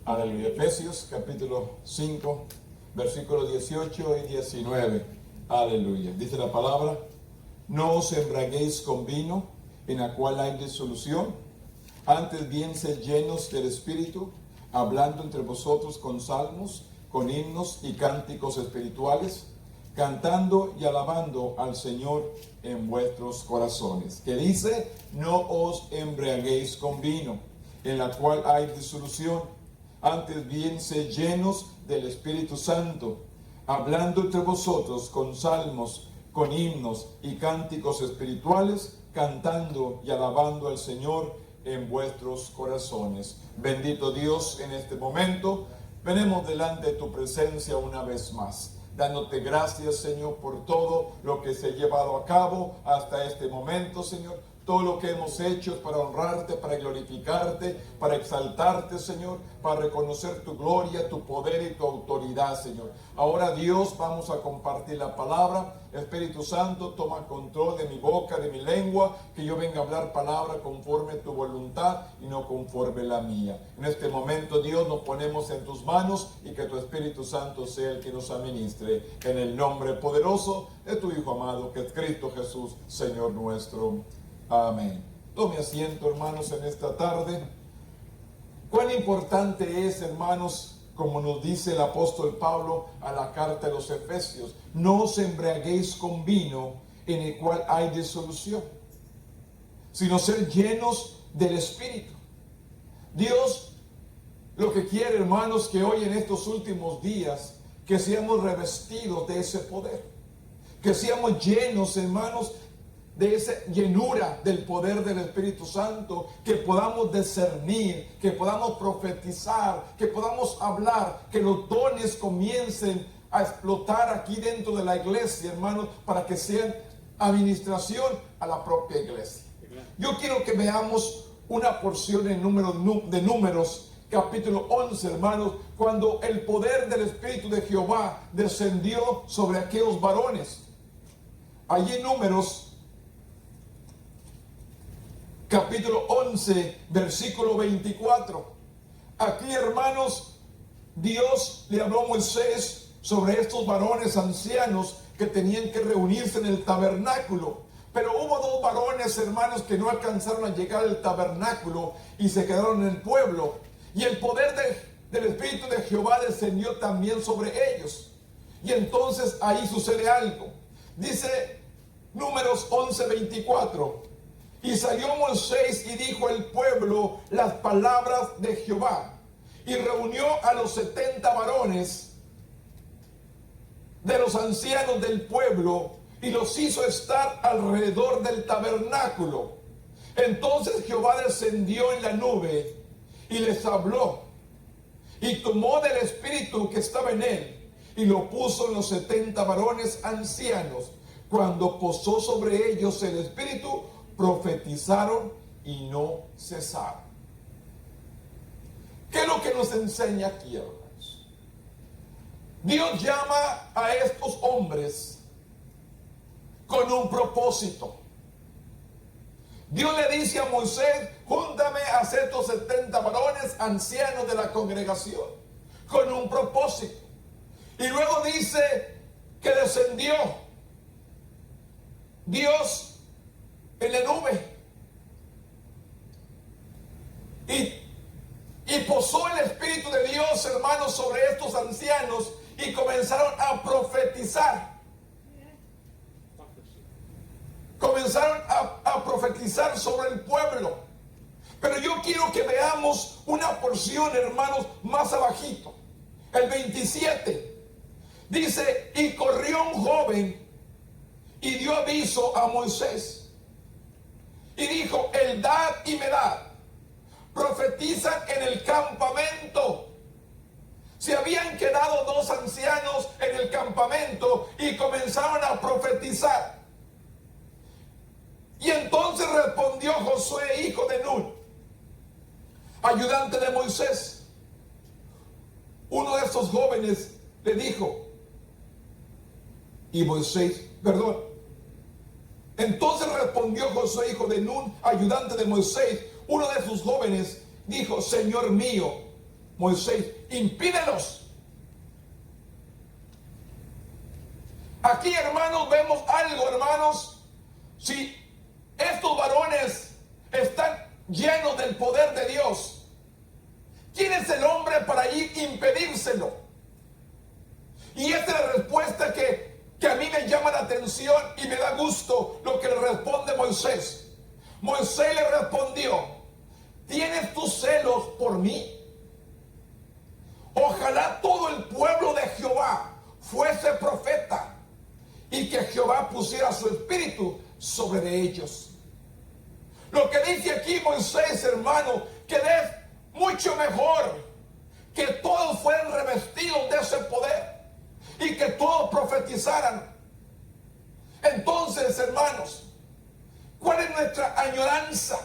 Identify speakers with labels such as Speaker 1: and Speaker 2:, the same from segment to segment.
Speaker 1: Aleluya. Efesios capítulo 5, versículos 18 y 19. Aleluya. Dice la palabra: no os embriaguéis con vino, en la cual hay disolución, antes bien sed llenos del Espíritu, hablando entre vosotros con salmos, con himnos y cánticos espirituales, cantando y alabando al Señor en vuestros corazones. Que dice: no os embriaguéis con vino, en la cual hay disolución, antes bien sed llenos del Espíritu Santo, hablando entre vosotros con salmos, con himnos y cánticos espirituales, cantando y alabando al Señor en vuestros corazones. Bendito Dios, en este momento venimos delante de tu presencia una vez más, dándote gracias, Señor, por todo lo que se ha llevado a cabo hasta este momento, Señor. Todo lo que hemos hecho es para honrarte, para glorificarte, para exaltarte, Señor, para reconocer tu gloria, tu poder y tu autoridad, Señor. Ahora, Dios, vamos a compartir la palabra. Espíritu Santo, toma control de mi boca, de mi lengua, que yo venga a hablar palabra conforme tu voluntad y no conforme la mía. En este momento, Dios, nos ponemos en tus manos y que tu Espíritu Santo sea el que nos administre. En el nombre poderoso de tu Hijo amado, que es Cristo Jesús, Señor nuestro. Amén. Tome asiento, hermanos, en esta tarde. Cuán importante es, hermanos, como nos dice el apóstol Pablo a la carta de los Efesios: no os embriaguéis con vino, en el cual hay disolución, sino ser llenos del Espíritu. Dios lo que quiere, hermanos, que hoy en estos últimos días, que seamos revestidos de ese poder, que seamos llenos, hermanos, de esa llenura del poder del Espíritu Santo, que podamos discernir, que podamos profetizar, que podamos hablar, que los dones comiencen a explotar aquí dentro de la iglesia, hermanos, para que sean administración a la propia iglesia. Yo quiero que veamos una porción en de Números, capítulo 11, hermanos, cuando el poder del Espíritu de Jehová descendió sobre aquellos varones. Allí en Números, capítulo 11, versículo 24. Aquí, hermanos, Dios le habló a Moisés sobre estos varones ancianos que tenían que reunirse en el tabernáculo. Pero hubo dos varones, hermanos, que no alcanzaron a llegar al tabernáculo y se quedaron en el pueblo. Y el poder del Espíritu de Jehová descendió también sobre ellos. Y entonces ahí sucede algo. Dice Números 11, 24. Y salió Moisés y dijo al pueblo las palabras de Jehová. Y reunió a los 70 varones de los ancianos del pueblo y los hizo estar alrededor del tabernáculo. Entonces Jehová descendió en la nube y les habló. Y tomó del espíritu que estaba en él y lo puso en los 70 varones ancianos. Cuando posó sobre ellos el espíritu, profetizaron y no cesaron. ¿Qué es lo que nos enseña aquí, hermanos? Dios llama a estos hombres con un propósito. Dios le dice a Moisés: júntame a estos 70 varones ancianos de la congregación, con un propósito. Y luego dice que descendió Dios en la nube y posó el Espíritu de Dios, hermanos, sobre estos ancianos y comenzaron a profetizar. Comenzaron a profetizar sobre el pueblo. Pero yo quiero que veamos una porción, hermanos, más abajito. El 27 dice: y corrió un joven y dio aviso a Moisés y dijo: Eldad y Medad profetizan en el campamento. Se habían quedado dos ancianos en el campamento y comenzaron a profetizar. Y entonces respondió Josué, hijo de Nun, ayudante de Moisés. Uno de estos jóvenes le dijo, y Moisés, perdón. Entonces respondió Josué, hijo de Nun, ayudante de Moisés. Uno de sus jóvenes dijo: Señor mío, Moisés, impídelos. Aquí, hermanos, vemos algo, hermanos. Si estos varones están llenos del poder de Dios, ¿quién es el hombre para ir impedírselo? Y esta es la respuesta que a mí me llama la atención y me da gusto lo que le responde Moisés. Moisés le respondió: ¿tienes tus celos por mí? Ojalá todo el pueblo de Jehová fuese profeta y que Jehová pusiera su espíritu sobre de ellos. Lo que dice aquí Moisés, hermano, que es mucho mejor que todos fueran revestidos de ese poder y que todos profetizaran. Entonces, hermanos, ¿cuál es nuestra añoranza?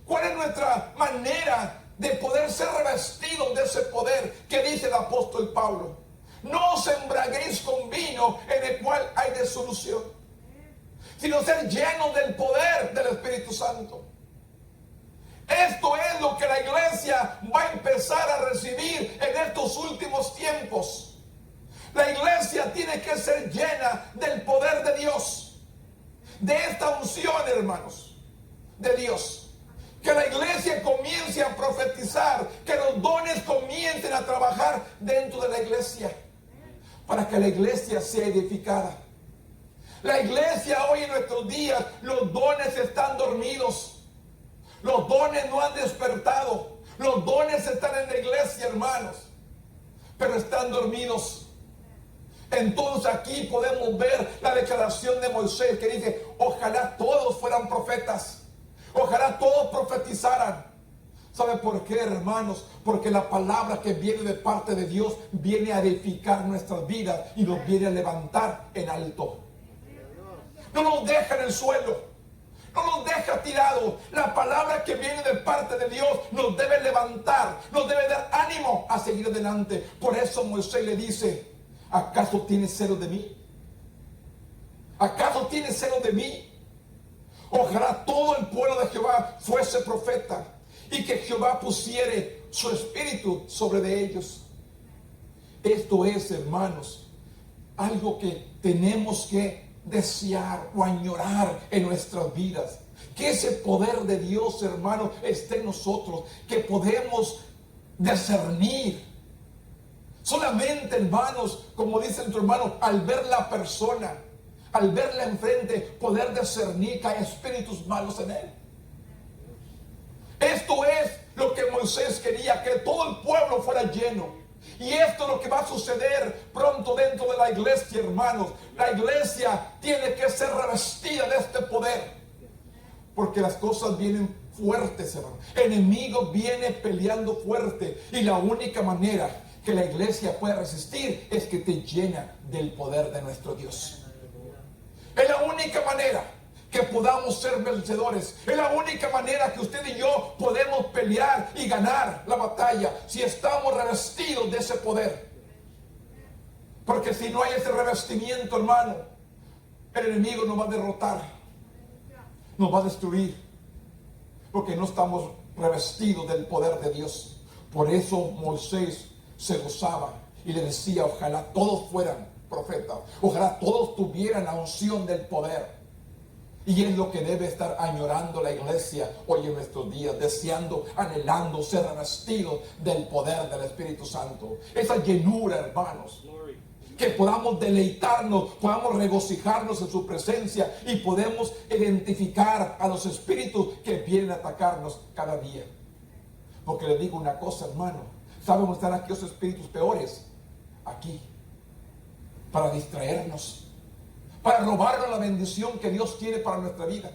Speaker 1: ¿Cuál es nuestra manera de poder ser revestidos de ese poder que dice el apóstol Pablo? No os embraguéis con vino en el cual hay disolución, sino ser llenos del poder del Espíritu Santo. Esto es lo que la iglesia va a empezar a recibir en estos últimos tiempos. La iglesia tiene que ser llena del poder de Dios, de esta unción, hermanos, de Dios. Que la iglesia comience a profetizar, que los dones comiencen a trabajar dentro de la iglesia, para que la iglesia sea edificada. La iglesia hoy en nuestros días, los dones están dormidos. Los dones no han despertado. Los dones están en la iglesia, hermanos, pero están dormidos. Entonces aquí podemos ver la declaración de Moisés que dice: ojalá todos fueran profetas, ojalá todos profetizaran. ¿Sabe por qué, hermanos? Porque la palabra que viene de parte de Dios viene a edificar nuestras vidas y nos viene a levantar en alto. No nos deja en el suelo, no nos deja tirados. La palabra que viene de parte de Dios nos debe levantar, nos debe dar ánimo a seguir adelante. Por eso Moisés le dice: ¿acaso tienes celo de mí? ¿Acaso tienes celo de mí? Ojalá todo el pueblo de Jehová fuese profeta y que Jehová pusiere su espíritu sobre de ellos. Esto es, hermanos, algo que tenemos que desear o añorar en nuestras vidas. Que ese poder de Dios, hermanos, esté en nosotros, que podemos discernir. Solamente, hermanos, como dice nuestro hermano, al ver la persona, al verla enfrente, poder discernir que hay espíritus malos en él. Esto es lo que Moisés quería, que todo el pueblo fuera lleno. Y esto es lo que va a suceder pronto dentro de la iglesia, hermanos. La iglesia tiene que ser revestida de este poder, porque las cosas vienen fuertes, hermanos. El enemigo viene peleando fuerte, y la única manera que la iglesia puede resistir es que te llena del poder de nuestro Dios. Es la única manera que podamos ser vencedores. Es la única manera que usted y yo podemos pelear y ganar la batalla, si estamos revestidos de ese poder. Porque si no hay ese revestimiento, hermano, el enemigo nos va a derrotar, nos va a destruir, porque no estamos revestidos del poder de Dios. Por eso Moisés se gozaba y le decía: ojalá todos fueran profetas, ojalá todos tuvieran la unción del poder. Y es lo que debe estar añorando la iglesia hoy en nuestros días, deseando, anhelando ser revestidos del poder del Espíritu Santo. Esa llenura, hermanos, que podamos deleitarnos, podamos regocijarnos en su presencia y podemos identificar a los espíritus que vienen a atacarnos cada día. Porque le digo una cosa, hermano, ¿saben dónde están aquellos espíritus peores? Aquí, para distraernos, para robarnos la bendición que Dios tiene para nuestra vida.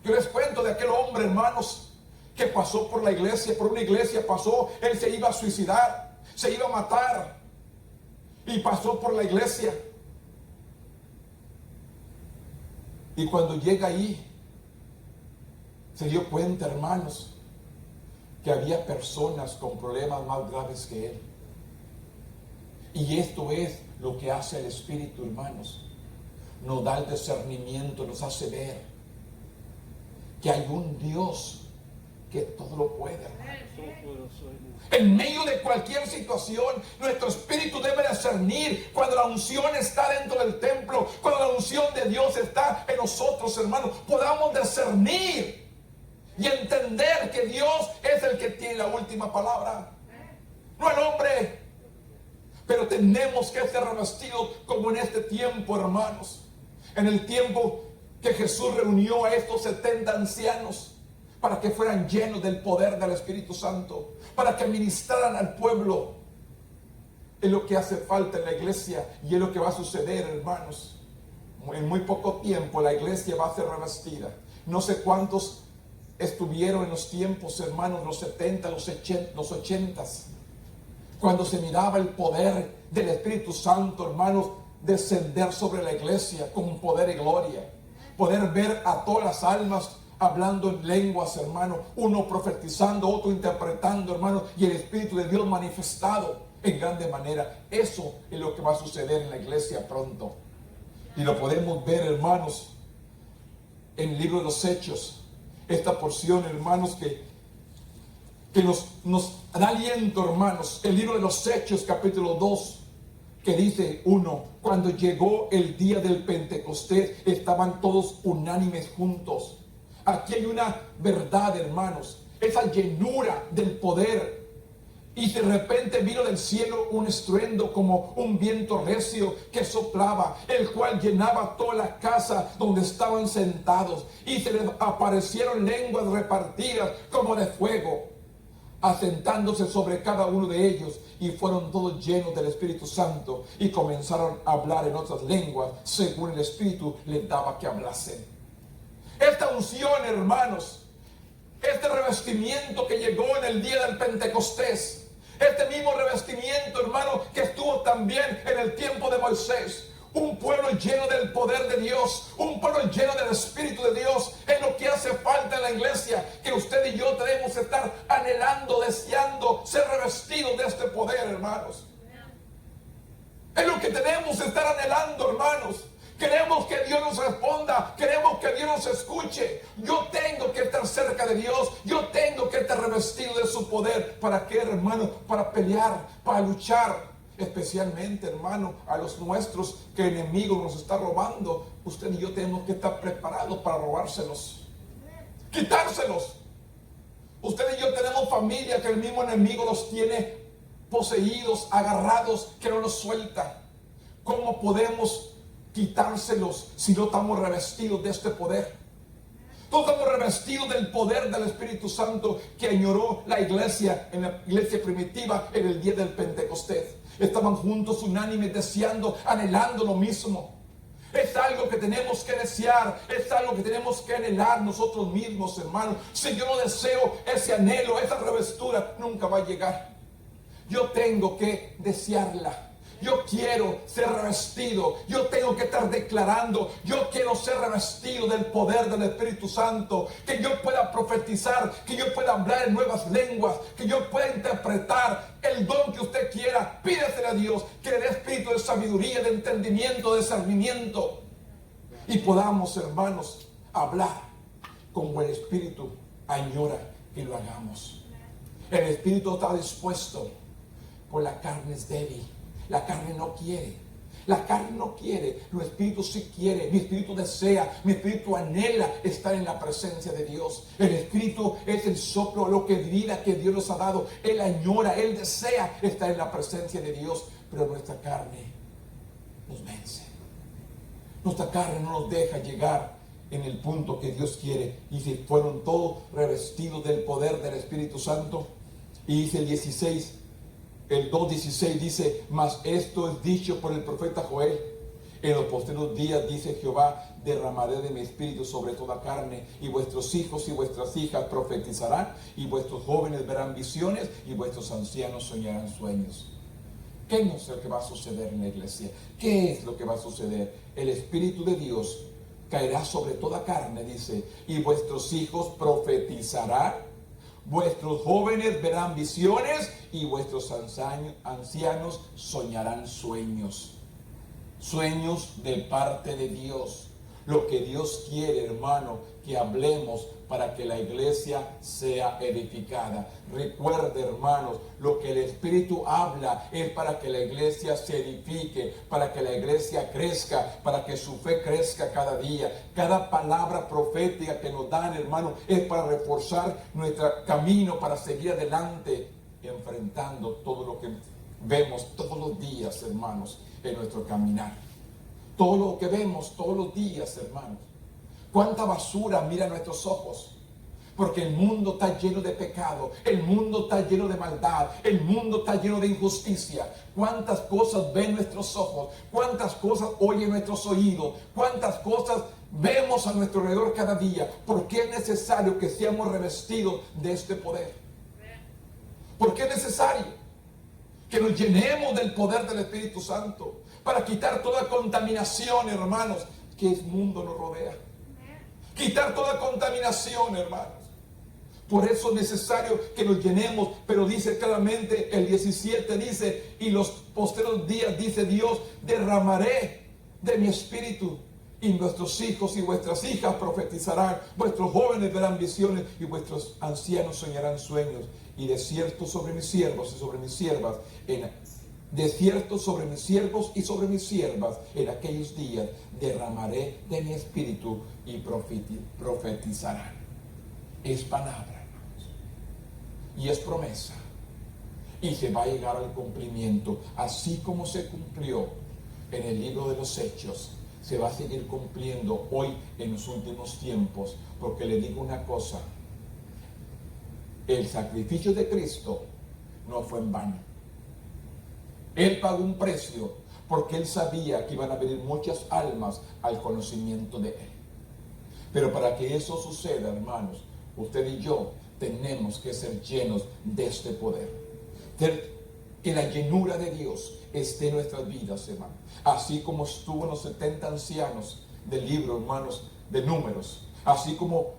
Speaker 1: Yo les cuento de aquel hombre, hermanos, que pasó por la iglesia, por una iglesia pasó. Él se iba a suicidar, se iba a matar, y pasó por la iglesia. Y cuando llega ahí, se dio cuenta, hermanos, que había personas con problemas más graves que él. Y esto es lo que hace el Espíritu, hermanos. Nos da el discernimiento, nos hace ver que hay un Dios que todo lo puede, hermano. En medio de cualquier situación, nuestro espíritu debe discernir cuando la unción está dentro del templo, cuando la unción de Dios está en nosotros, hermanos. Podamos discernir y entender que Dios es el que tiene la última palabra, no el hombre. Pero tenemos que ser revestidos como en este tiempo, hermanos. En el tiempo que Jesús reunió a estos 70 ancianos para que fueran llenos del poder del Espíritu Santo, para que ministraran al pueblo. Es lo que hace falta en la iglesia y es lo que va a suceder, hermanos. En muy poco tiempo la iglesia va a ser revestida. No sé cuántos estuvieron en los tiempos, hermanos, los 70, los 80, cuando se miraba el poder del Espíritu Santo, hermanos, descender sobre la iglesia con poder y gloria. Poder ver a todas las almas hablando en lenguas, hermano, uno profetizando, otro interpretando, hermano, y el Espíritu de Dios manifestado en grande manera. Eso es lo que va a suceder en la iglesia pronto. Y lo podemos ver, hermanos, en el libro de los Hechos. Esta porción, hermanos, que nos da aliento, hermanos. El libro de los Hechos, capítulo 2. Que dice uno, cuando llegó el día del Pentecostés, estaban todos unánimes juntos. Aquí hay una verdad, hermanos, esa llenura del poder. Y de repente vino del cielo un estruendo como un viento recio que soplaba, el cual llenaba toda la casa donde estaban sentados. Y se les aparecieron lenguas repartidas como de fuego, asentándose sobre cada uno de ellos, y fueron todos llenos del Espíritu Santo y comenzaron a hablar en otras lenguas según el Espíritu les daba que hablasen. Esta unción, hermanos, este revestimiento que llegó en el día del Pentecostés, este mismo revestimiento, hermano, que estuvo también en el tiempo de Moisés. Un pueblo lleno del poder de Dios, un pueblo lleno del Espíritu de Dios, es lo que hace falta en la iglesia, que usted y yo debemos estar anhelando, deseando ser revestidos de este poder, hermanos. Es lo que tenemos que estar anhelando, hermanos. Queremos que Dios nos responda, queremos que Dios nos escuche. Yo tengo que estar cerca de Dios, yo tengo que estar revestido de su poder. ¿Para qué, hermano? Para pelear, para luchar. Especialmente, hermano, a los nuestros que el enemigo nos está robando. Usted y yo tenemos que estar preparados para robárselos, quitárselos. Usted y yo tenemos familia que el mismo enemigo los tiene poseídos, agarrados, que no los suelta. ¿Cómo podemos quitárselos si no estamos revestidos de este poder? Todos estamos revestidos del poder del Espíritu Santo que añoró la iglesia en la iglesia primitiva en el día del Pentecostés. Estaban juntos, unánimes, deseando, anhelando lo mismo. Es algo que tenemos que desear, es algo que tenemos que anhelar nosotros mismos, hermanos. Si yo no deseo ese anhelo, esa revestura, nunca va a llegar. Yo tengo que desearla. Yo quiero ser revestido. Yo tengo que estar declarando. Yo quiero ser revestido del poder del Espíritu Santo. Que yo pueda profetizar. Que yo pueda hablar en nuevas lenguas. Que yo pueda interpretar el don que usted quiera. Pídesele a Dios que le dé espíritu de sabiduría, de entendimiento, de discernimiento. Y podamos, hermanos, hablar como el Espíritu añora que lo hagamos. El Espíritu está dispuesto, pues la carne es débil. La carne no quiere. La carne no quiere. El Espíritu sí quiere. Mi Espíritu desea. Mi Espíritu anhela estar en la presencia de Dios. El Espíritu es el soplo, lo que vida que Dios nos ha dado. Él añora, Él desea estar en la presencia de Dios. Pero nuestra carne nos vence. Nuestra carne no nos deja llegar en el punto que Dios quiere. Y si fueron todos revestidos del poder del Espíritu Santo. Y dice el 16. El 2:16 dice, mas esto es dicho por el profeta Joel. En los postreros días, dice Jehová, derramaré de mi espíritu sobre toda carne, y vuestros hijos y vuestras hijas profetizarán, y vuestros jóvenes verán visiones, y vuestros ancianos soñarán sueños. ¿Qué no es lo que va a suceder en la iglesia? ¿Qué es lo que va a suceder? El Espíritu de Dios caerá sobre toda carne, dice, y vuestros hijos profetizarán. Vuestros jóvenes verán visiones y vuestros ancianos soñarán sueños. Sueños de parte de Dios. lo que Dios quiere, hermano, que hablemos para que la iglesia sea edificada. Recuerde, hermanos, lo que el Espíritu habla es para que la iglesia se edifique, para que la iglesia crezca, para que su fe crezca cada día. Cada palabra profética que nos dan, hermanos, es para reforzar nuestro camino, para seguir adelante, enfrentando todo lo que vemos todos los días, hermanos, en nuestro caminar. Todo lo que vemos todos los días, hermanos. Cuánta basura mira nuestros ojos. Porque el mundo está lleno de pecado. El mundo está lleno de maldad. El mundo está lleno de injusticia. Cuántas cosas ven nuestros ojos. Cuántas cosas oyen nuestros oídos. Cuántas cosas vemos a nuestro alrededor cada día. ¿Por qué es necesario que seamos revestidos de este poder? ¿Por qué es necesario que nos llenemos del poder del Espíritu Santo? Para quitar toda contaminación, hermanos, que el mundo nos rodea. Quitar toda contaminación, hermanos. Por eso es necesario que nos llenemos. Pero dice claramente, el 17 dice, y los postreros días, dice Dios, derramaré de mi espíritu. Y nuestros hijos y vuestras hijas profetizarán. Vuestros jóvenes verán visiones y vuestros ancianos soñarán sueños. Y de cierto sobre mis siervos y sobre mis siervas, de cierto sobre mis siervos y sobre mis siervas, en aquellos días derramaré de mi espíritu y profetizarán. Es palabra, hermanos, y es promesa, y se va a llegar al cumplimiento, así como se cumplió en el libro de los Hechos. Se va a seguir cumpliendo hoy en los últimos tiempos, porque le digo una cosa: el sacrificio de Cristo no fue en vano. Él pagó un precio porque Él sabía que iban a venir muchas almas al conocimiento de Él. Pero para que eso suceda, hermanos, usted y yo tenemos que ser llenos de este poder. Que la llenura de Dios esté en nuestras vidas, hermanos. Así como estuvo en los 70 ancianos del libro, hermanos, de Números. Así como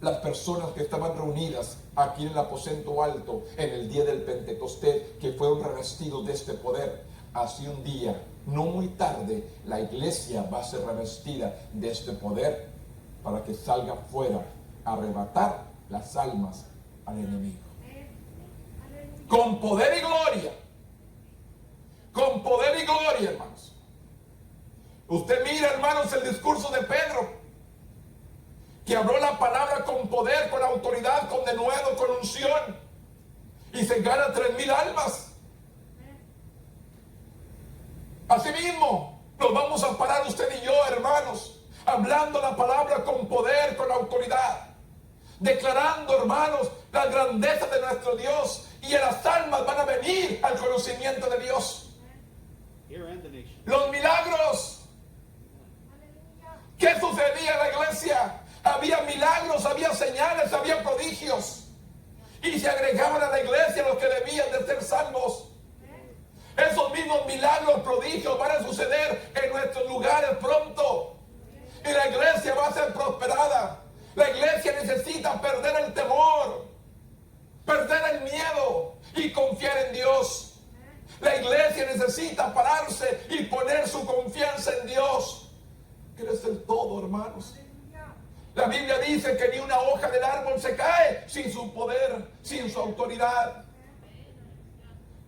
Speaker 1: las personas que estaban reunidas aquí en el aposento alto en el día del Pentecostés, que fueron revestidos de este poder. Así un día, no muy tarde, la iglesia va a ser revestida de este poder para que salga fuera a arrebatar las almas al enemigo. Con poder y gloria. Con poder y gloria, hermanos. Usted mira, hermanos, el discurso de Pedro, que habló la palabra con poder, con autoridad, con denuedo, con unción, y se gana 3,000 almas. Asimismo, nos vamos a parar usted y yo, hermanos, hablando la palabra con poder, con autoridad, declarando, hermanos, la grandeza de nuestro Dios, y las almas van a venir al conocimiento de Dios. Los milagros. ¿Qué sucedía en la iglesia? Había milagros, había señales, había prodigios. Y se agregaban a la iglesia los que debían de ser salvos. Esos mismos milagros, prodigios van a suceder en nuestros lugares pronto. Y la iglesia va a ser prosperada. La iglesia necesita perder el temor, perder el miedo y confiar en Dios. La iglesia necesita pararse y poner su confianza en Dios. Él es el todo, hermanos. La Biblia dice que ni una hoja del árbol se cae sin su poder, sin su autoridad.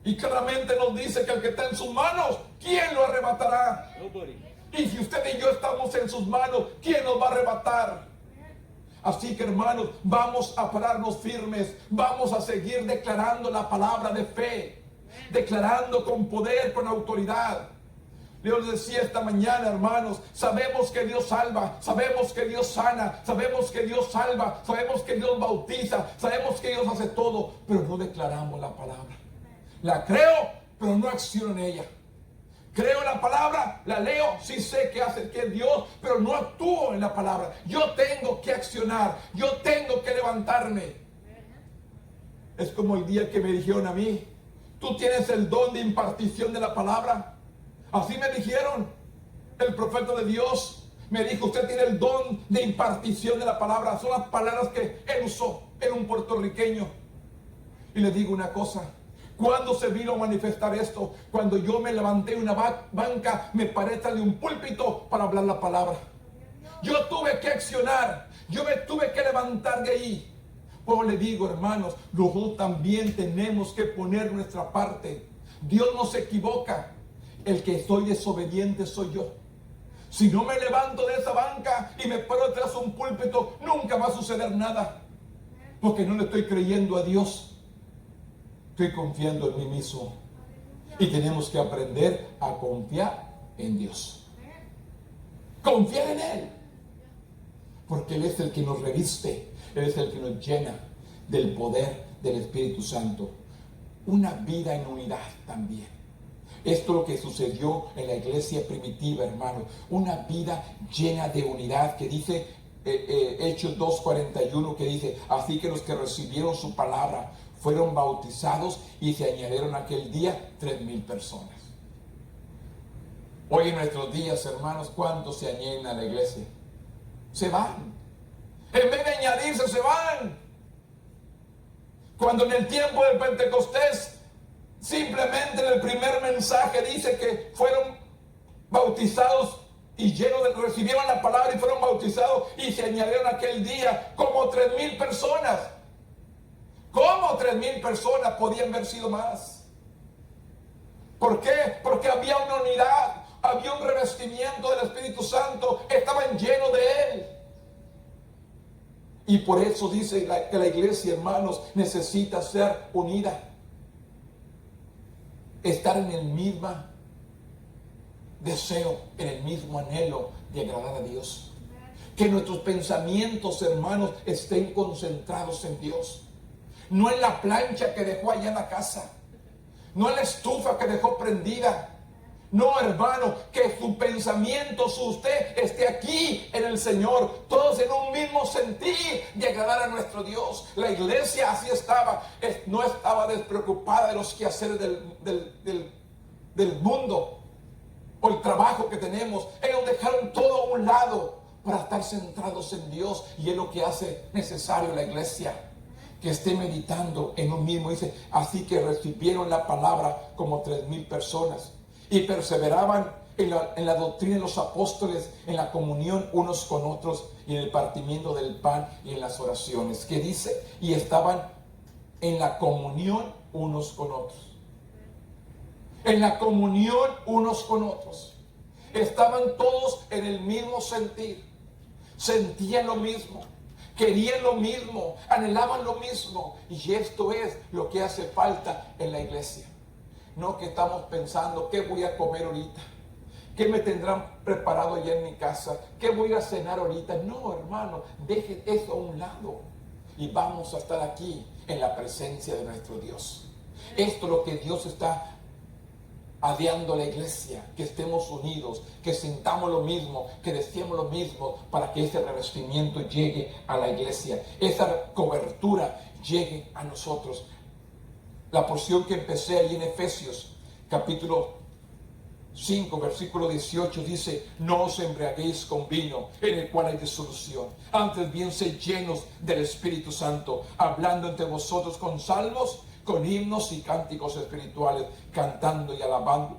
Speaker 1: Y claramente nos dice que el que está en sus manos, ¿quién lo arrebatará? Y si usted y yo estamos en sus manos, ¿quién nos va a arrebatar? Así que, hermanos, vamos a pararnos firmes. Vamos a seguir declarando la palabra de fe, declarando con poder, con autoridad. Dios decía esta mañana, hermanos, sabemos que Dios salva, sabemos que Dios sana, sabemos que Dios salva, sabemos que Dios bautiza, sabemos que Dios hace todo, pero no declaramos la palabra. La creo, pero no acciono en ella. Creo en la palabra, la leo, sí sé que hace que es Dios, pero no actúo en la palabra. Yo tengo que accionar, yo tengo que levantarme. Es como el día que me dijeron a mí: tú tienes el don de impartición de la palabra. Así me dijeron. El profeta de Dios me dijo: usted tiene el don de impartición de la palabra. Son las palabras que él usó. Era un puertorriqueño. Y le digo una cosa: ¿cuándo se vino a manifestar esto? Cuando yo me levanté en una banca, me paré tras de un púlpito para hablar la palabra. Yo tuve que accionar. Yo me tuve que levantar de ahí. Pues le digo, hermanos, nosotros también tenemos que poner nuestra parte. Dios no se equivoca. El que soy desobediente soy yo. Si no me levanto de esa banca y me paro detrás de un púlpito, nunca va a suceder nada. Porque no le estoy creyendo a Dios. Estoy confiando en mí mismo. Y tenemos que aprender a confiar en Dios. Confiar en Él. Porque Él es el que nos reviste. Él es el que nos llena del poder del Espíritu Santo. Una vida en unidad también. Esto es lo que sucedió en la iglesia primitiva, hermano. Una vida llena de unidad, que dice Hechos 2:41, que dice: así que los que recibieron su palabra fueron bautizados y se añadieron aquel día 3,000 personas. Hoy en nuestros días, hermanos, ¿cuántos se añaden a la iglesia? Se van. En vez de añadirse, se van. Cuando en el tiempo del Pentecostés, simplemente en el primer mensaje dice que fueron bautizados y recibieron la palabra y fueron bautizados y se añadieron aquel día como 3,000 personas. ¿Cómo 3,000 personas? Podían haber sido más. ¿Por qué? Porque había una unidad, había un revestimiento del Espíritu Santo, estaban llenos de Él. Y por eso dice que la iglesia, hermanos, necesita ser unida. Estar en el mismo deseo, en el mismo anhelo de agradar a Dios. Que nuestros pensamientos, hermanos, estén concentrados en Dios. No en la plancha que dejó allá en la casa. No en la estufa que dejó prendida. No, hermano, que su pensamiento, usted esté aquí en el Señor, todos en un mismo sentir de agradar a nuestro Dios. La iglesia así estaba, no estaba despreocupada de los quehaceres del mundo o el trabajo que tenemos. Ellos dejaron todo a un lado para estar centrados en Dios, y es lo que hace necesario la iglesia, que esté meditando en un mismo. Dice, así que recibieron la palabra como 3,000 personas. Y perseveraban en la doctrina de los apóstoles, en la comunión unos con otros, y en el partimiento del pan y en las oraciones. ¿Qué dice? Y estaban en la comunión unos con otros. En la comunión unos con otros. Estaban todos en el mismo sentir. Sentían lo mismo. Querían lo mismo. Anhelaban lo mismo. Y esto es lo que hace falta en la iglesia. No que estamos pensando, ¿qué voy a comer ahorita? ¿Qué me tendrán preparado allá en mi casa? ¿Qué voy a cenar ahorita? No, hermano, deje eso a un lado. Y vamos a estar aquí en la presencia de nuestro Dios. Esto es lo que Dios está adeando a la iglesia, que estemos unidos, que sintamos lo mismo, que deseemos lo mismo, para que ese revestimiento llegue a la iglesia, esa cobertura llegue a nosotros. La porción que empecé ahí en Efesios, capítulo 5, versículo 18, dice: no os embriaguéis con vino, en el cual hay disolución. Antes bien, sed llenos del Espíritu Santo, hablando entre vosotros con salmos, con himnos y cánticos espirituales, cantando y alabando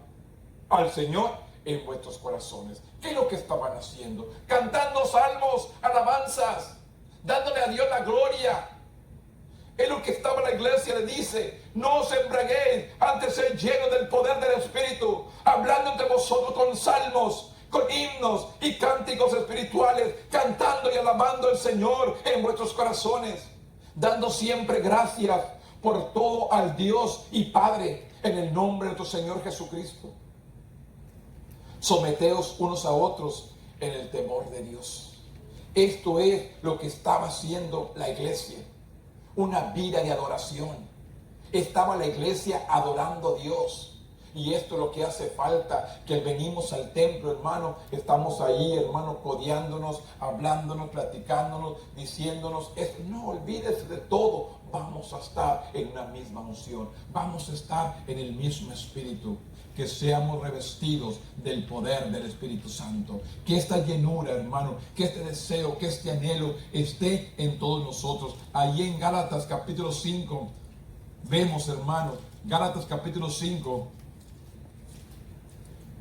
Speaker 1: al Señor en vuestros corazones. ¿Qué es lo que estaban haciendo? Cantando salmos, alabanzas, dándole a Dios la gloria. Es lo que estaba la iglesia. Le dice: no os embriaguéis, antes sed llenos del poder del Espíritu, hablando entre vosotros con salmos, con himnos y cánticos espirituales, cantando y alabando al Señor en vuestros corazones, dando siempre gracias por todo al Dios y Padre, en el nombre de nuestro Señor Jesucristo. Someteos unos a otros en el temor de Dios. Esto es lo que estaba haciendo la iglesia. Una vida de adoración. Estaba la iglesia adorando a Dios. Y esto es lo que hace falta, que venimos al templo, hermano, estamos ahí, hermano, codeándonos, hablándonos, platicándonos, diciéndonos esto. No, olvídese de todo. Vamos a estar en una misma unción. Vamos a estar en el mismo Espíritu. Que seamos revestidos del poder del Espíritu Santo. Que esta llenura, hermano, que este deseo, que este anhelo esté en todos nosotros. Allí en Gálatas capítulo 5, vemos, hermano, Gálatas capítulo 5,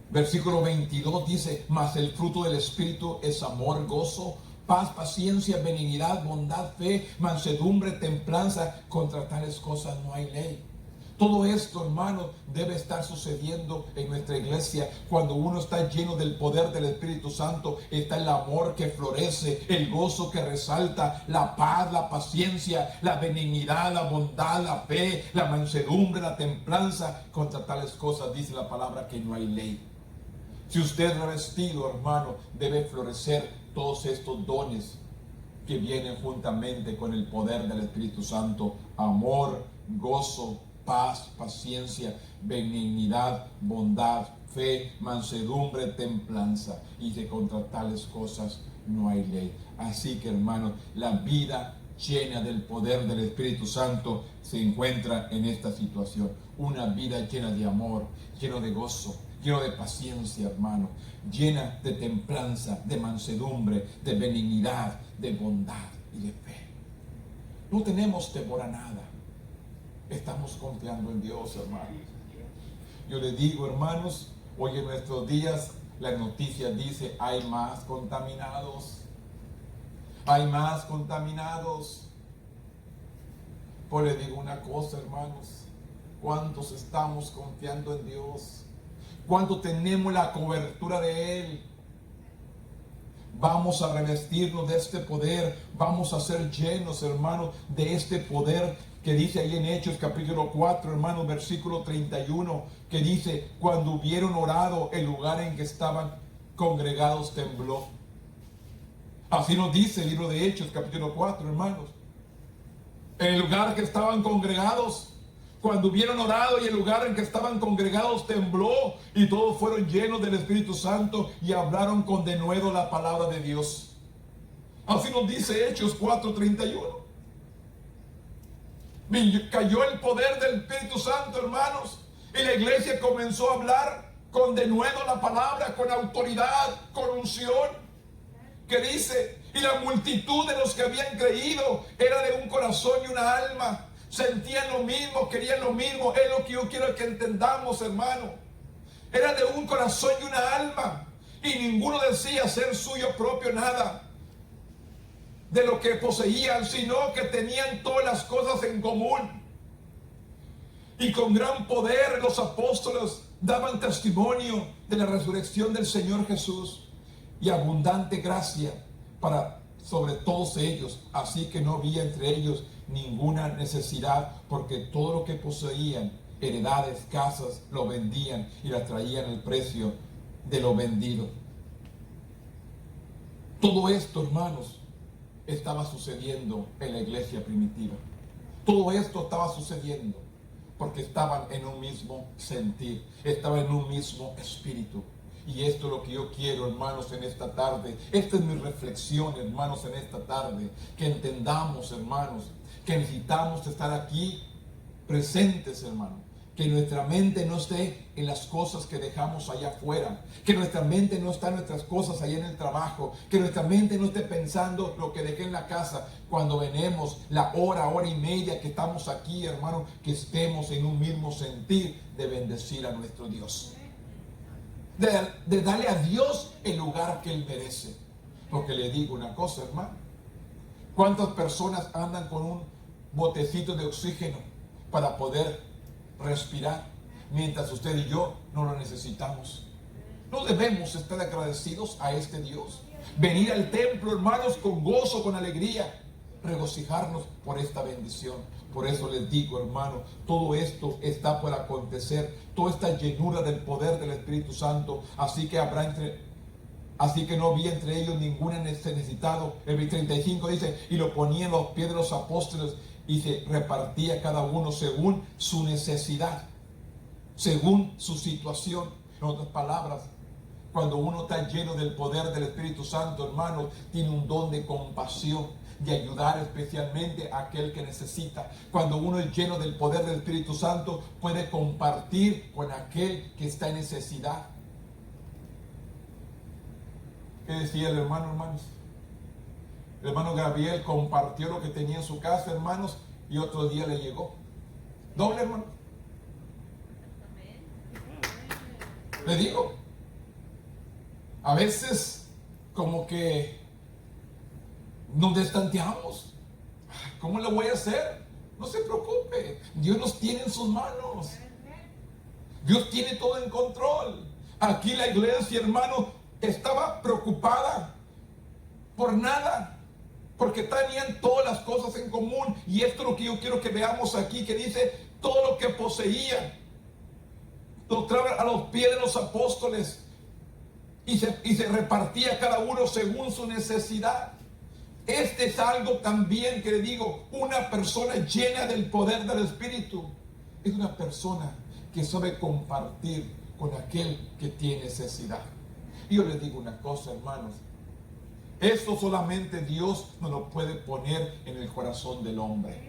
Speaker 1: Versículo 22 dice, mas el fruto del Espíritu es amor, gozo, paz, paciencia, benignidad, bondad, fe, mansedumbre, templanza. Contra tales cosas no hay ley. Todo esto, hermanos, debe estar sucediendo en nuestra iglesia. Cuando uno está lleno del poder del Espíritu Santo, está el amor que florece, el gozo que resalta, la paz, la paciencia, la benignidad, la bondad, la fe, la mansedumbre, la templanza. Contra tales cosas dice la palabra que no hay ley. Si usted es revestido, hermano, debe florecer todos estos dones que vienen juntamente con el poder del Espíritu Santo: amor, gozo, paz, paciencia, benignidad, bondad, fe, mansedumbre, templanza. Y que contra tales cosas no hay ley. Así que, hermanos, la vida llena del poder del Espíritu Santo se encuentra en esta situación. Una vida llena de amor, lleno de gozo, lleno de paciencia, hermano, llena de templanza, de mansedumbre, de benignidad, de bondad y de fe. No tenemos temor a nada. Estamos confiando en Dios, hermanos. Yo les digo, hermanos, hoy en nuestros días la noticia dice: hay más contaminados. Hay más contaminados. Pues les digo una cosa, hermanos. ¿Cuántos estamos confiando en Dios? ¿Cuánto tenemos la cobertura de Él? Vamos a revestirnos de este poder. Vamos a ser llenos, hermanos, de este poder que dice ahí en Hechos capítulo 4, hermanos, versículo 31, que dice: cuando hubieron orado, el lugar en que estaban congregados tembló. Así nos dice el libro de Hechos capítulo 4, hermanos. En el lugar que estaban congregados, cuando hubieron orado, y el lugar en que estaban congregados tembló, y todos fueron llenos del Espíritu Santo y hablaron con denuedo la palabra de Dios. Así nos dice Hechos 4:31. Cayó el poder del Espíritu Santo, hermanos, y la iglesia comenzó a hablar con denuedo la palabra, con autoridad, con unción. Que dice: y la multitud de los que habían creído era de un corazón y una alma. Sentían lo mismo, querían lo mismo. Es lo que yo quiero que entendamos, hermano. Era de un corazón y una alma. Y ninguno decía ser suyo propio nada de lo que poseían, sino que tenían todas las cosas en común. Y con gran poder los apóstoles daban testimonio de la resurrección del Señor Jesús, y abundante gracia para sobre todos ellos. Así que no había entre ellos ninguna necesidad, porque todo lo que poseían, heredades, casas, lo vendían y las traían el precio de lo vendido. Todo esto, hermanos, estaba sucediendo en la iglesia primitiva. Todo esto estaba sucediendo porque estaban en un mismo sentir, estaban en un mismo espíritu. Y esto es lo que yo quiero, hermanos, en esta tarde. Esta es mi reflexión, hermanos, en esta tarde. Que entendamos, hermanos, que necesitamos estar aquí presentes, hermanos. Que nuestra mente no esté en las cosas que dejamos allá afuera. Que nuestra mente no esté en nuestras cosas allá en el trabajo. Que nuestra mente no esté pensando lo que dejé en la casa. Cuando venemos la hora y media que estamos aquí, hermanos, que estemos en un mismo sentir de bendecir a nuestro Dios. De darle a Dios el lugar que Él merece. Porque le digo una cosa, hermano. ¿Cuántas personas andan con un botecito de oxígeno para poder respirar, mientras usted y yo no lo necesitamos? No debemos estar agradecidos a este Dios. Venir al templo, hermanos, con gozo, con alegría, regocijarnos por esta bendición. Por eso les digo, hermano, todo esto está por acontecer, toda esta llenura del poder del Espíritu Santo. Así que no había entre ellos ningún necesitado. El 35 dice: y lo ponían los pies de los apóstoles, y se repartía cada uno según su necesidad, según su situación. En otras palabras, cuando uno está lleno del poder del Espíritu Santo, hermanos, tiene un don de compasión, de ayudar especialmente a aquel que necesita. Cuando uno es lleno del poder del Espíritu Santo, puede compartir con aquel que está en necesidad. ¿Qué decía el hermano, hermanos? El hermano Gabriel compartió lo que tenía en su casa, hermanos, y otro día le llegó. Doble, hermano. Le digo, a veces como que nos destanteamos. ¿Cómo lo voy a hacer? No se preocupe, Dios nos tiene en sus manos. Dios tiene todo en control. Aquí la iglesia, hermano, estaba preocupada por nada, porque tenían todas las cosas en común. Y esto es lo que yo quiero que veamos aquí, que dice, todo lo que poseían lo trae a los pies de los apóstoles, y se repartía cada uno según su necesidad. Este es algo también que le digo, una persona llena del poder del Espíritu es una persona que sabe compartir con aquel que tiene necesidad. Y yo les digo una cosa, hermanos, esto solamente Dios nos lo puede poner en el corazón del hombre.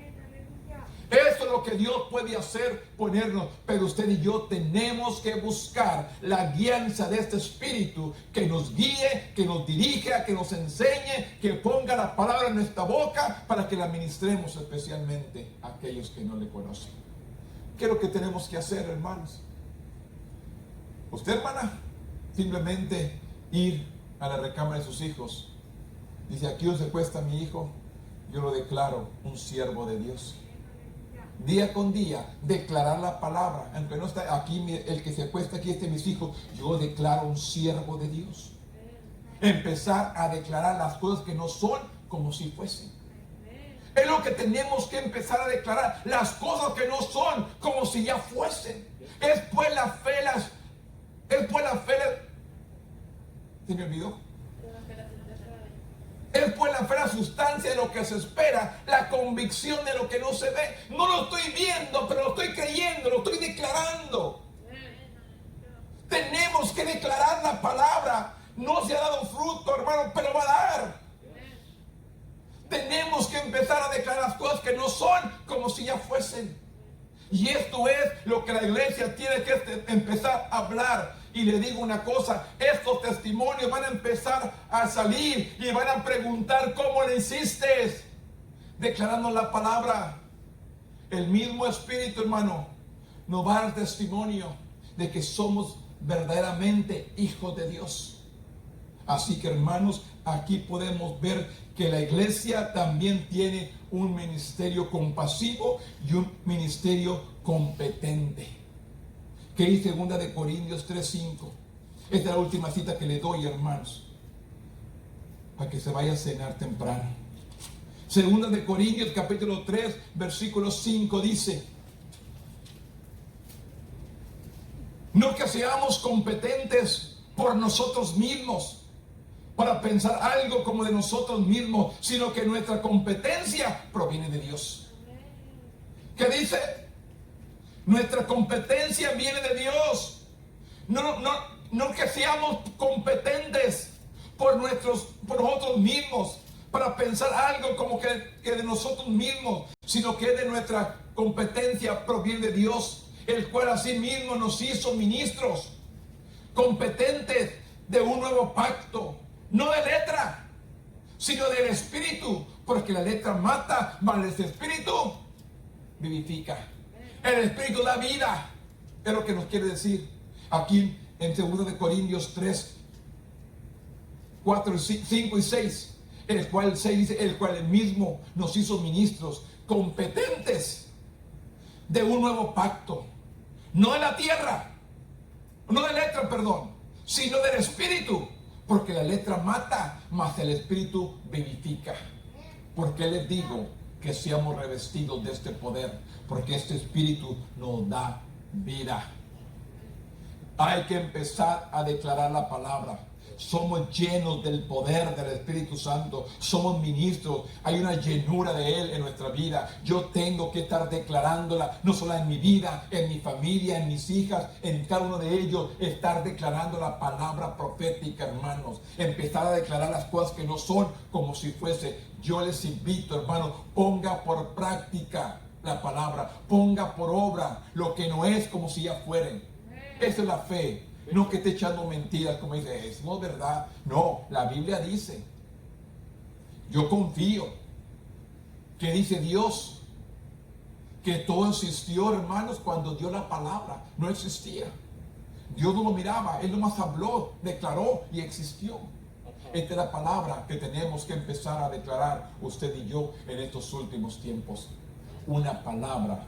Speaker 1: Eso es lo que Dios puede hacer, ponernos. Pero usted y yo tenemos que buscar la guianza de este Espíritu que nos guíe, que nos dirija, que nos enseñe, que ponga la palabra en nuestra boca para que la ministremos especialmente a aquellos que no le conocen. ¿Qué es lo que tenemos que hacer, hermanos? Usted, hermana, simplemente ir a la recámara de sus hijos. Dice, aquí donde se cuesta mi hijo, yo lo declaro un siervo de Dios. Día con día, declarar la palabra. Aunque no está aquí, el que se acuesta aquí, mis hijos, yo declaro un siervo de Dios. Empezar a declarar las cosas que no son como si fuesen. Es lo que tenemos que empezar a declarar, las cosas que no son como si ya fuesen. Es pues la fe, ¿se me olvidó? Es pues la fe la sustancia de lo que se espera, la convicción de lo que no se ve. No lo estoy viendo, pero lo estoy creyendo, lo estoy declarando. Tenemos que declarar la palabra. No se ha dado fruto, hermano, pero va a dar. Tenemos que empezar a declarar las cosas que no son como si ya fuesen. Y esto es lo que la iglesia tiene que empezar a hablar. Y le digo una cosa, estos testimonios van a empezar a salir y van a preguntar cómo le hiciste, declarando la palabra. El mismo Espíritu, hermano, nos va a dar testimonio de que somos verdaderamente hijos de Dios. Así que, hermanos, aquí podemos ver que la iglesia también tiene un ministerio compasivo y un ministerio competente. Que dice 2 Corintios 3:5. Esta es la última cita que le doy, hermanos, para que se vaya a cenar temprano. 2 Corintios capítulo 3, versículo 5 dice: no que seamos competentes por nosotros mismos, para pensar algo como de nosotros mismos, sino que nuestra competencia proviene de Dios. ¿Qué dice? Nuestra competencia viene de Dios. No que seamos competentes por nosotros mismos, para pensar algo como que de nosotros mismos, sino que de nuestra competencia proviene de Dios, el cual asimismo nos hizo ministros competentes de un nuevo pacto, no de letra, sino del Espíritu, porque la letra mata, mas el Espíritu vivifica. El Espíritu da vida, es lo que nos quiere decir aquí en 2 Corintios 3, 4, 5 y 6, el cual 6 dice, el cual él mismo nos hizo ministros competentes de un nuevo pacto, no de la tierra, no de letra, perdón, sino del Espíritu, porque la letra mata, mas el Espíritu vivifica. Porque les digo que seamos revestidos de este poder, porque este Espíritu nos da vida. Hay que empezar a declarar la palabra. Somos llenos del poder del Espíritu Santo. Somos ministros. Hay una llenura de Él en nuestra vida. Yo tengo que estar declarándola, no solo en mi vida, en mi familia, en mis hijas, en cada uno de ellos. Estar declarando la palabra profética, hermanos. Empezar a declarar las cosas que no son como si fuese. Yo les invito, hermanos, ponga por práctica la palabra. Ponga por obra lo que no es como si ya fueren. Esa es la fe. No que esté echando mentiras como dice, es no es verdad. No, la Biblia dice, yo confío que dice Dios que todo existió, hermanos, cuando dio la palabra. No existía. Dios no lo miraba, Él nomás habló, declaró y existió. Esta es la palabra que tenemos que empezar a declarar usted y yo en estos últimos tiempos. Una palabra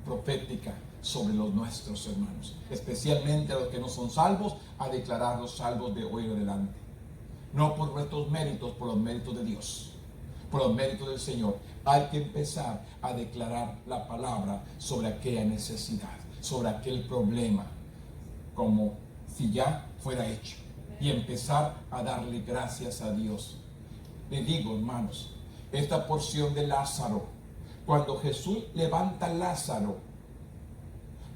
Speaker 1: profética sobre los nuestros hermanos, especialmente a los que no son salvos, a declararlos salvos de hoy en adelante. No por nuestros méritos, por los méritos de Dios, por los méritos del Señor. Hay que empezar a declarar la palabra sobre aquella necesidad, sobre aquel problema, como si ya fuera hecho, y empezar a darle gracias a Dios. Le digo, hermanos, esta porción de Lázaro, cuando Jesús levanta a Lázaro,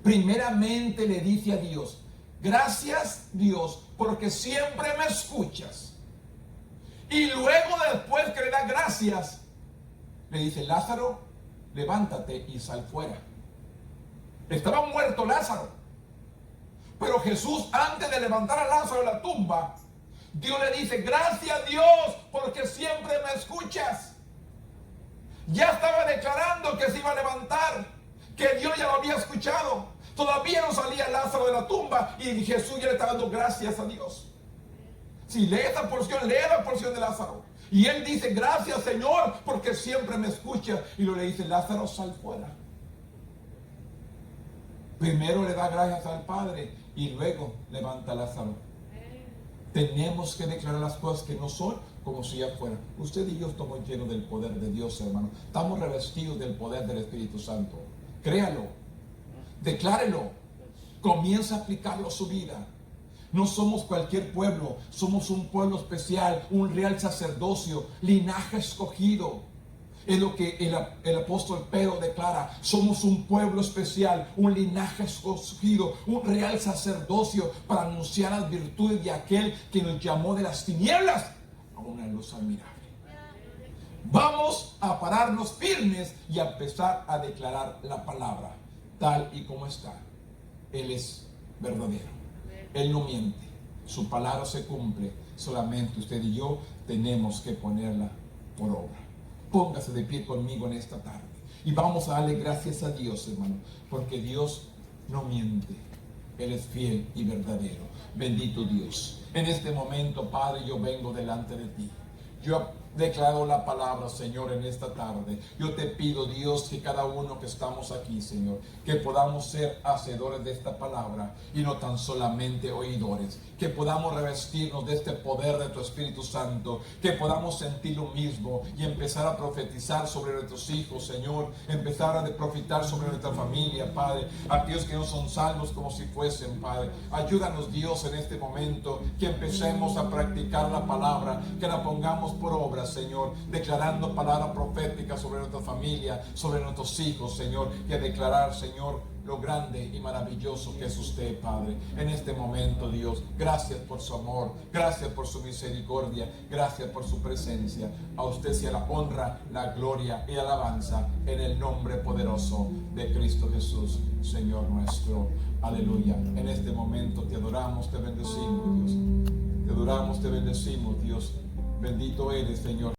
Speaker 1: primeramente le dice a Dios: gracias, Dios, porque siempre me escuchas. Y luego, después que le da gracias, le dice: Lázaro, levántate y sal fuera. Estaba muerto Lázaro. Pero Jesús, antes de levantar a Lázaro de la tumba, Dios le dice: gracias, Dios, porque siempre me escuchas. Ya estaba declarando que se iba a levantar, que Dios ya lo había escuchado. Todavía no salía Lázaro de la tumba y Jesús ya le estaba dando gracias a Dios. Si lee esta porción, lee la porción de Lázaro. Y él dice: gracias, Señor, porque siempre me escucha. Y luego le dice: Lázaro, sal fuera. Primero le da gracias al Padre y luego levanta a Lázaro. Tenemos que declarar las cosas que no son como si ya fueran. Usted y yo estamos llenos del poder de Dios, hermano. Estamos revestidos del poder del Espíritu Santo. Créalo, declárelo, comienza a aplicarlo a su vida. No somos cualquier pueblo, somos un pueblo especial, un real sacerdocio, linaje escogido. Es lo que el apóstol Pedro declara: somos un pueblo especial, un linaje escogido, un real sacerdocio para anunciar las virtudes de aquel que nos llamó de las tinieblas a una luz admirable. Vamos a pararnos firmes y a empezar a declarar la palabra tal y como está. Él es verdadero, Él no miente, su palabra se cumple. Solamente usted y yo tenemos que ponerla por obra. Póngase de pie conmigo en esta tarde y vamos a darle gracias a Dios, hermano, porque Dios no miente. Él es fiel y verdadero. Bendito Dios. En este momento, Padre, yo vengo delante de ti. Yo declaro la palabra, Señor, en esta tarde. Yo te pido, Dios, que cada uno que estamos aquí, Señor, que podamos ser hacedores de esta palabra y no tan solamente oidores. Que podamos revestirnos de este poder de tu Espíritu Santo. Que podamos sentir lo mismo y empezar a profetizar sobre nuestros hijos, Señor. Empezar a profetizar sobre nuestra familia, Padre. Aquellos que no son salvos como si fuesen, Padre. Ayúdanos, Dios, en este momento. Que empecemos a practicar la palabra. Que la pongamos por obra, Señor, declarando palabra profética sobre nuestra familia, sobre nuestros hijos, Señor, y a declarar, Señor, lo grande y maravilloso que es usted, Padre. En este momento, Dios, gracias por su amor, gracias por su misericordia, gracias por su presencia. A usted sea la honra, la gloria y alabanza en el nombre poderoso de Cristo Jesús, Señor nuestro. Aleluya. En este momento te adoramos, te bendecimos, Dios. Te adoramos, te bendecimos, Dios. Bendito eres, Señor.